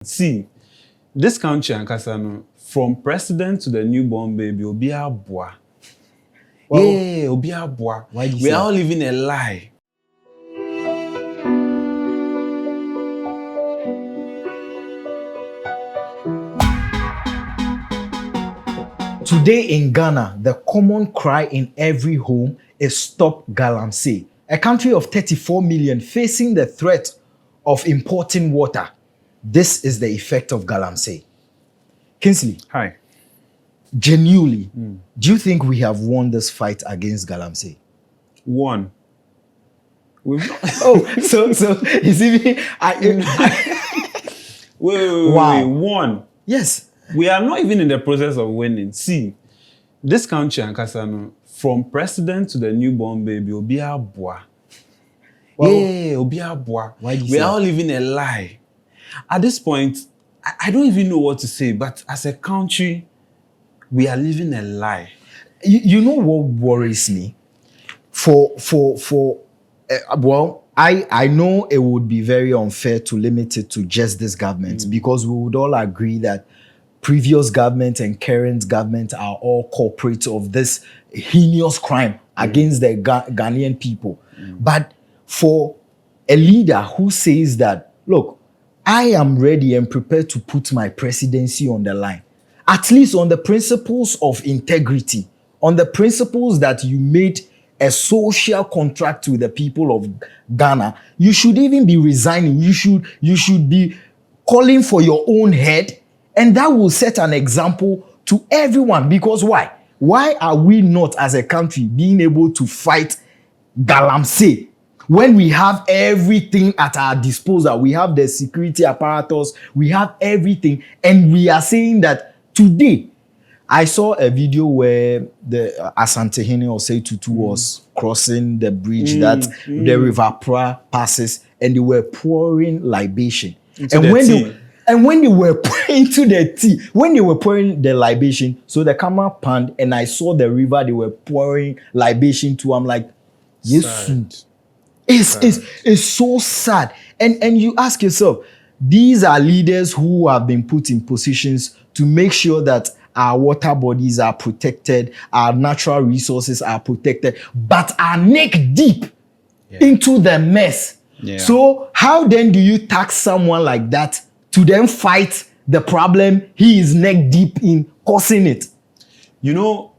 See, this country and Kasano, from president to the newborn baby, Obia Boa. Well, Yeah, Obia Boa. We are all living a lie. Today in Ghana, the common cry in every home is stop Galamsey. A country of 34 million facing the threat of importing water. This is the effect of Galamsey. Kinsley. Hi. Genuinely, do you think we have won this fight against Galamsey? Won. We've not. so you see me? Wait, won. Yes. We are not even in the process of winning. See, this country and Kasano, from president to the newborn baby, Obia Boa. Yeah, Obia Boa. We are all living a lie. At this point, I don't even know what to say, but as a country, we are living a lie. You know what worries me? I know it would be very unfair to limit it to just this government because we would all agree that previous government and current government are all culprits of this heinous crime against the Ghanaian people. But for a leader who says that, look, I am ready and prepared to put my presidency on the line, at least on the principles of integrity, on the principles that you made a social contract with the people of Ghana, you should even be resigning. You should be calling for your own head. And that will set an example to everyone. Because why? Why are we not, as a country, being able to fight Galamsey when we have everything at our disposal? We have the security apparatus, we have everything, and we are saying that today. I saw a video where the Asantehene or Tutu was crossing the bridge that the River Pra passes, and they were pouring libation. And when they were pouring into the tea, when they were pouring the libation, so the camera panned and I saw the river they were pouring libation to. I'm like, yes, it's so sad. And you ask yourself, these are leaders who have been put in positions to make sure that our water bodies are protected, our natural resources are protected, but are neck deep into the mess. Yeah. So how then do you tax someone like that to then fight the problem he is neck deep in causing it? You know,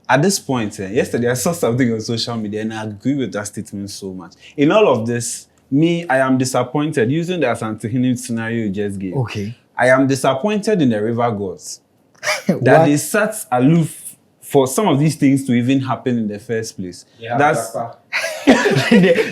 at this point, yesterday I saw something on social media and I agree with that statement so much. In all of this, I am disappointed using the Asantehene scenario you just gave. Okay. I am disappointed in the river gods that they sat aloof for some of these things to even happen in the first place. Yeah, that's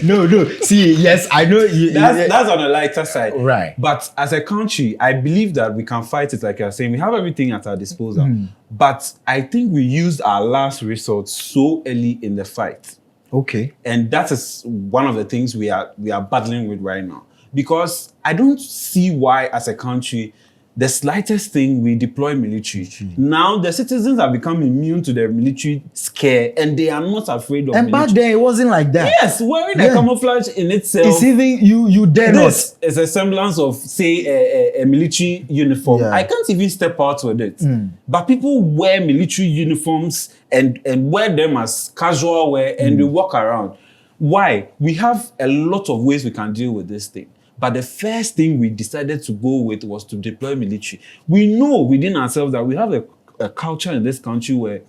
no. See, yes, I know. That's on the lighter side, right? But as a country, I believe that we can fight it. Like you're saying, we have everything at our disposal. But I think we used our last resort so early in the fight. Okay, and that is one of the things we are battling with right now. Because I don't see why, as a country, the slightest thing we deploy military. Now the citizens have become immune to the military scare and they are not afraid of military. And back then it wasn't like that. Yes, wearing a camouflage in itself. It's even you dare not. It's a semblance of, say, a military uniform. I can't even step out with it. But people wear military uniforms and wear them as casual wear and they walk around. Why? We have a lot of ways we can deal with this thing. But the first thing we decided to go with was to deploy military. We know within ourselves that we have a culture in this country where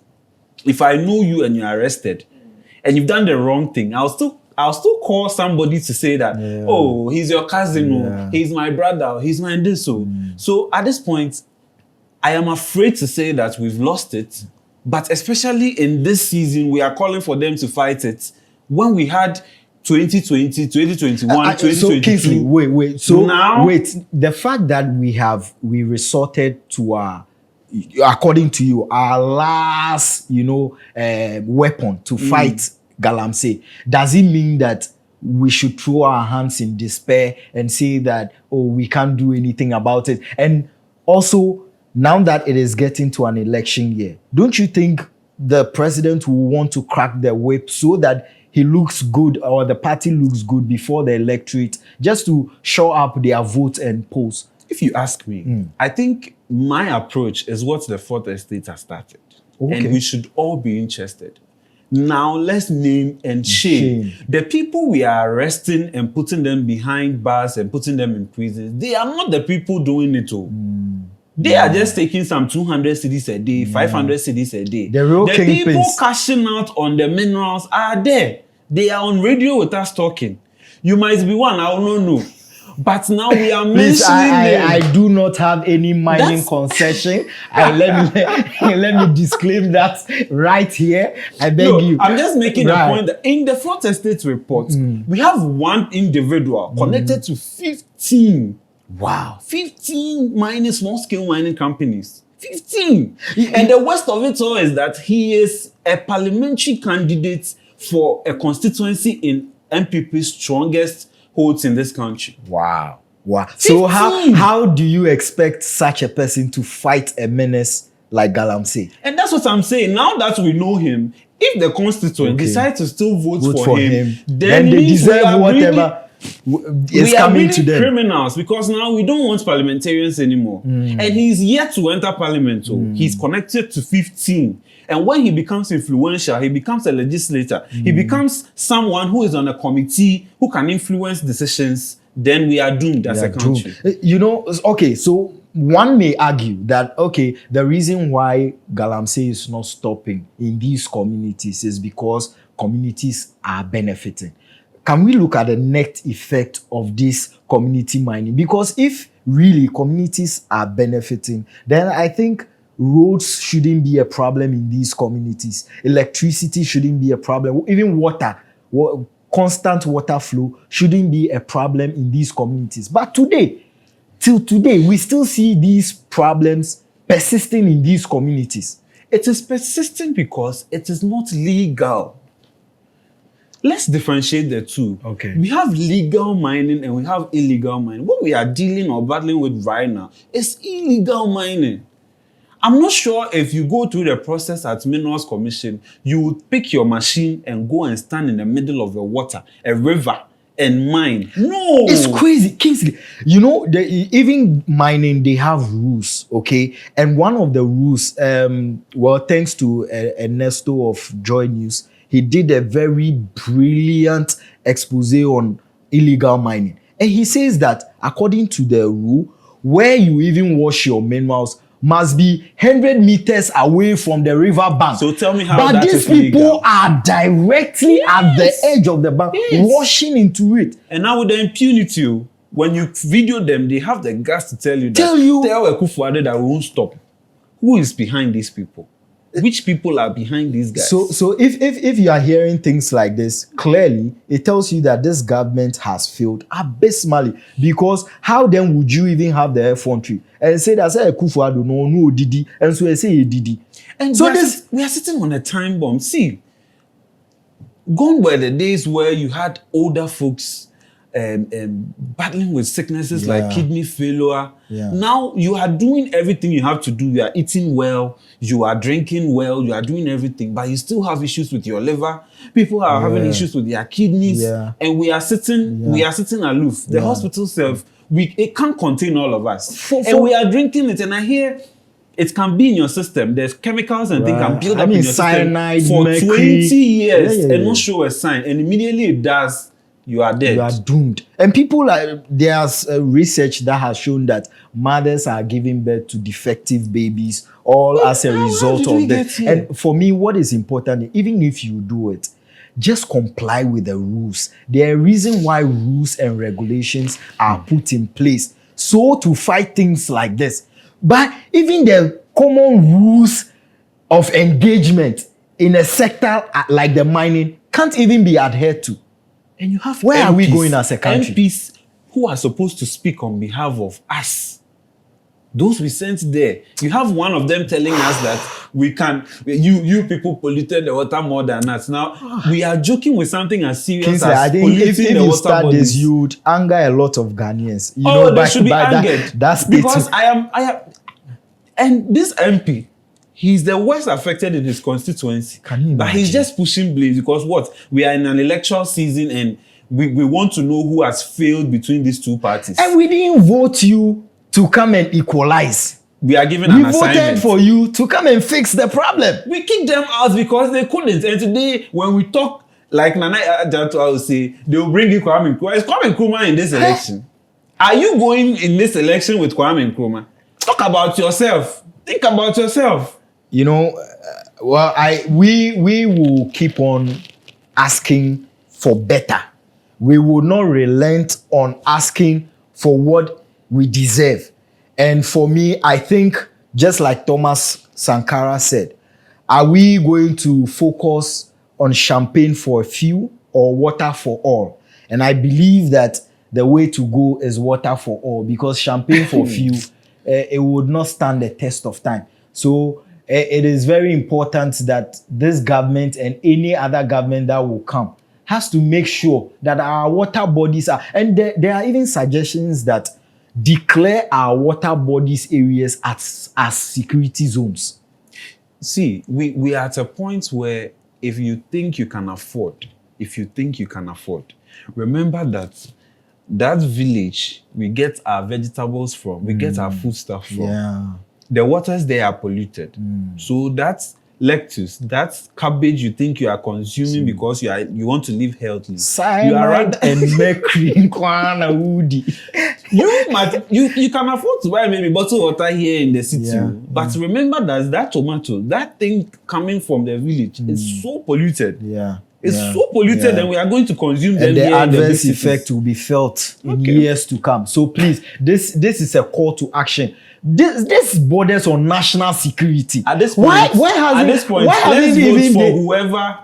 if I know you and you're arrested and you've done the wrong thing, I'll still call somebody to say that, oh, he's your cousin, he's my brother, he's my this. So at this point, I am afraid to say that we've lost it. But especially in this season, we are calling for them to fight it. When we had 2020, 2021, 2022. Wait. So now, the fact that we resorted to according to you, our last, weapon to fight Galamsey, does it mean that we should throw our hands in despair and say that, oh, we can't do anything about it? And also, now that it is getting to an election year, don't you think the president will want to crack the whip so that he looks good or the party looks good before the electorate, just to show up their vote and polls? If you ask me, I think my approach is what the Fourth Estate has started. Okay. And we should all be interested. Now let's name and shame. The people we are arresting and putting them behind bars and putting them in prisons, they are not the people doing it all. They are just taking some 200 cedis a day, 500 cedis a day. The people cashing out on the minerals are there. They are on radio with us talking. You might be one, I don't know. But now we are Please, mentioning I do not have any mining concession. And let me disclaim that right here. I beg you. I'm just making a point that in the Fourth Estate report, we have one individual connected to 15. Wow. 15 mining, small-scale mining companies. 15. And the worst of it all is that he is a parliamentary candidate for a constituency in MPP's strongest holds in this country. Wow. 15. So how do you expect such a person to fight a menace like Galamsey? And that's what I'm saying. Now that we know him, if the constituent decides to still vote for him, then they deserve whatever is coming to them. Criminals, because now we don't want parliamentarians anymore. And he's yet to enter parliament. So he's connected to 15. And when he becomes influential, he becomes a legislator. He becomes someone who is on a committee who can influence decisions. Then we are doomed as a country. You know, okay, so one may argue that, okay, the reason why Galamsey is not stopping in these communities is because communities are benefiting. Can we look at the net effect of this community mining? Because if really communities are benefiting, then I think roads shouldn't be a problem in these communities. Electricity shouldn't be a problem. Even water, constant water flow shouldn't be a problem in these communities. But today, till today, we still see these problems persisting in these communities. It is persisting because it is not legal. Let's differentiate the two. Okay. We have legal mining and we have illegal mining. What we are dealing or battling with right now is illegal mining. I'm not sure if you go through the process at Minerals Commission, you would pick your machine and go and stand in the middle of the water, a river, and mine. No! It's crazy. Kingsley, you know, even mining, they have rules, okay? And one of the rules, thanks to Ernesto of Joy News, he did a very brilliant expose on illegal mining. And he says that according to the rule, where you even wash your minerals must be 100 meters away from the river bank. So tell me how that is legal. But these people are directly at the edge of the bank, washing into it. And now with the impunity, when you video them, they have the guts to tell Ekufuado that we won't stop. Who is behind these people? Which people are behind these guys? So if you are hearing things like this, clearly it tells you that this government has failed abysmally. Because how then would you even have the effrontery and say that Ekufuado no Didi, and so I say Didi. And so we are sitting on a time bomb. See, gone were the days where you had older folks battling with sicknesses like kidney failure. Now you are doing everything you have to do. You are eating well, you are drinking well, you are doing everything, but you still have issues with your liver. People are having issues with their kidneys, and we are sitting aloof. The hospital self, it can't contain all of us, and we are drinking it. And I hear it can be in your system. There's chemicals and things can build up in your cyanide, system for mercury. 20 years and not show a sign, and immediately it does. You are dead. You are doomed. And people there's research that has shown that mothers are giving birth to defective babies all as a result of that. And for me, what is important, even if you do it, just comply with the rules. There are reasons why rules and regulations are put in place. So to fight things like this. But even the common rules of engagement in a sector like the mining can't even be adhered to. And you have where are we going as a country? MPs who are supposed to speak on behalf of us. Those we sent there. You have one of them telling us that we can, you people polluted the water more than us. Now, we are joking with something as serious as polluting the water start bodies. This, you would anger a lot of Ghanaians. You know, they should be angered. That's because I am, and this MP, he's the worst affected in his constituency. But he's just pushing blades because what? We are in an electoral season and we want to know who has failed between these two parties. And we didn't vote you to come and equalize. We are given We an assignment. voted for you to come and fix the problem. We kicked them out because they couldn't. And today, when we talk, like Nana Adjatu will say, they will bring in Kwame Nkrumah. Is Kwame Nkrumah in this election? Are you going in this election with Kwame Nkrumah? Talk about yourself. Think about yourself. You know, we will keep on asking for better. We will not relent on asking for what we deserve. And for me, I think, just like Thomas Sankara said, are we going to focus on champagne for a few or water for all? And I believe that the way to go is water for all, because champagne for few, it would not stand the test of time. So it is very important that this government and any other government that will come has to make sure that our water bodies are, and there are even suggestions that declare our water bodies areas as security zones. See, we are at a point where if you think you can afford, remember that village we get our vegetables from, we get our foodstuff from. Yeah. The waters there are polluted. So that's lettuce, that's cabbage you think you are consuming because you want to live healthily. Cyanide and mercury in Kwana Woody. You can afford to buy maybe bottled water here in the city. But remember that tomato, that thing coming from the village is so polluted. It's so polluted, and we are going to consume them. And the here adverse in the effect will be felt in years to come. So please, this is a call to action. This borders on national security. At this point, let's vote for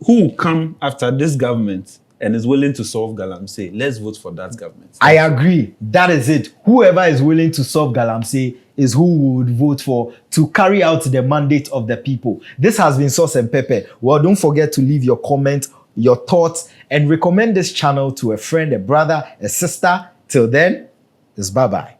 who will come after this government and is willing to solve Galamsey. Let's vote for that government. I agree. That is it. Whoever is willing to solve Galamsey is who we would vote for to carry out the mandate of the people. This has been Sauce and Pepper. Well, don't forget to leave your comment, your thoughts, and recommend this channel to a friend, a brother, a sister. Till then, it's bye-bye.